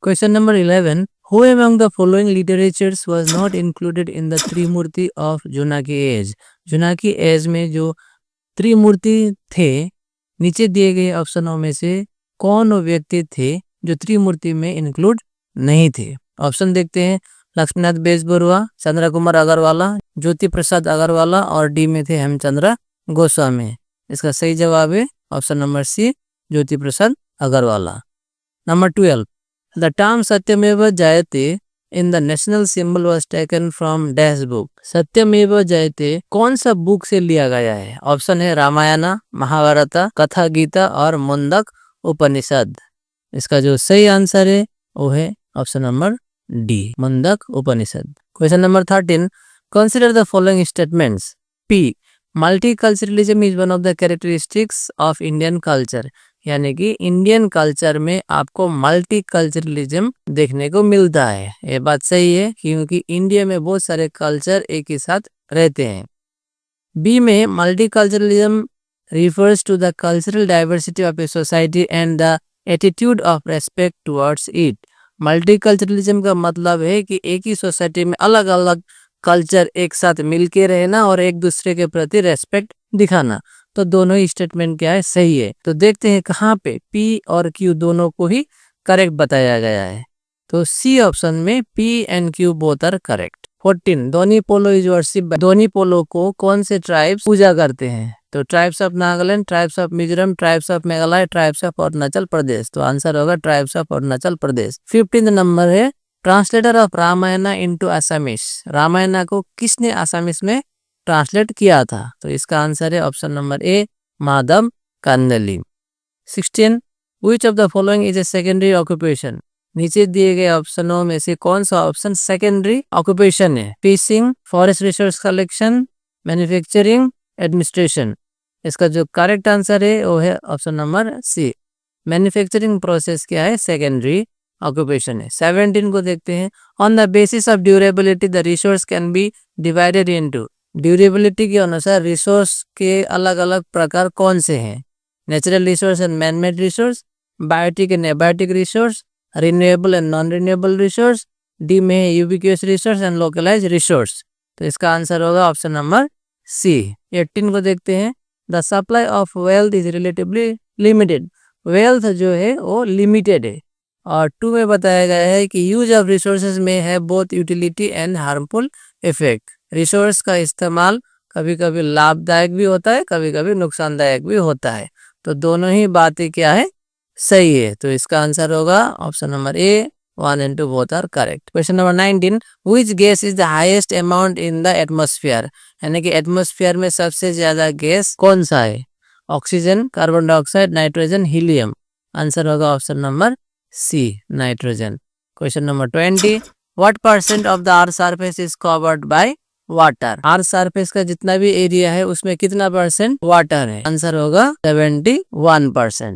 Question number 11. Who among the following literatures was not included in the Trimurti of Jonaki age? Jonaki age में जो त्रिमूर्ति थे, नीचे दिए गए ऑप्शनों में से कौन वो व्यक्ति थे जो त्रिमूर्ति में इंक्लूड नहीं थे? ऑप्शन देखते हैं। लक्ष्मीनाथ बेजबरुआ, चंद्र कुमार अग्रवाला, ज्योति प्रसाद अग्रवाला और डी में थे हेमचंद्र गोस्वामी। इसका सही जवाब है option number C, Jyoti Prasad Agarwala. Number 12. The term सत्यमेव जयते in the national symbol was taken from dash book. सत्यमेव जयते कौन सा बुक से लिया गया है? ऑप्शन है रामायण, महाभारत, कथा गीता और मुंडक उपनिषद। इसका जो सही आंसर है वो है option number D, Mundaka Upanishad. Question number 13. Consider the following statements. P. Multiculturalism is one of the characteristics of Indian culture. यानी कि इंडियन कल्चर में आपको मल्टीकल्चरलिज्म देखने को मिलता है। ये बात सही है क्योंकि इंडिया में बहुत सारे कल्चर एक ही साथ रहते हैं। बी में multiculturalism refers to the cultural diversity of a society and the attitude of respect towards it. Multiculturalism का मतलब है कि एक ही सोसाइटी में अलग अलग कल्चर एक साथ मिलके रहना और एक दूसरे के प्रति रेस्पेक्ट दिखाना। तो दोनों ही स्टेटमेंट क्या है? सही है। तो देखते हैं कहाँ पे पी और क्यू दोनों को ही करेक्ट बताया गया है। तो सी ऑप्शन में P and Q both are correct. 14. Donyi Polo is worship. Donyi Polo को कौन से ट्राइब्स पूजा करते हैं? तो tribes of Nagaland, tribes of Mizoram, tribes of Meghalaya, tribes of Arunachal Pradesh. तो आंसर होगा tribes of Arunachal Pradesh. 15 number है translator of Ramayana into Assamese. Ramayana को किसने आसामीज में ट्रांसलेट किया था? तो इसका आंसर है option number A, Madhav Kandali. 16. Which of the following is a secondary occupation? नीचे दिए गए ऑप्शनों में से कौन सा ऑप्शन सेकेंडरी ऑक्यूपेशन है? Fishing, forest resource collection, manufacturing, administration. इसका जो करेक्ट आंसर है वो है option number C, manufacturing process क्या है? सेकेंडरी ऑक्यूपेशन है। 17 को देखते हैं। On the basis of durability the resource can be divided into. Durability के अनुसार रिसोर्स के अलग अलग प्रकार कौन से हैं? Natural resource and man made resource, biotic and abiotic resource, renewable and non renewable resource, D में है ubiquitous resource and localise resource. तो इसका आंसर होगा ऑप्शन नंबर सी। 18 को देखते हैं। The supply of wealth is relatively limited. Wealth जो है वो लिमिटेड है। और 2 में बताया गया है कि यूज ऑफ रिसोर्सेज में है both utility and harmful effect. Resource का इस्तेमाल कभी कभी लाभदायक भी होता है, कभी कभी नुकसानदायक भी होता है। तो दोनों ही बातें क्या है? सही है। तो इसका आंसर होगा option number A, 1 and 2 both are correct. Question number 19. Which gas is the highest amount in the atmosphere? यानी कि एटमोस्फियर में सबसे ज्यादा गैस कौन सा है? Oxygen, carbon dioxide, nitrogen, helium. Answer होगा option number C, nitrogen. Question number 20. What percent of the earth surface is covered by water? Earth surface का जितना भी एरिया है उसमें कितना परसेंट वाटर है? आंसर होगा 71%।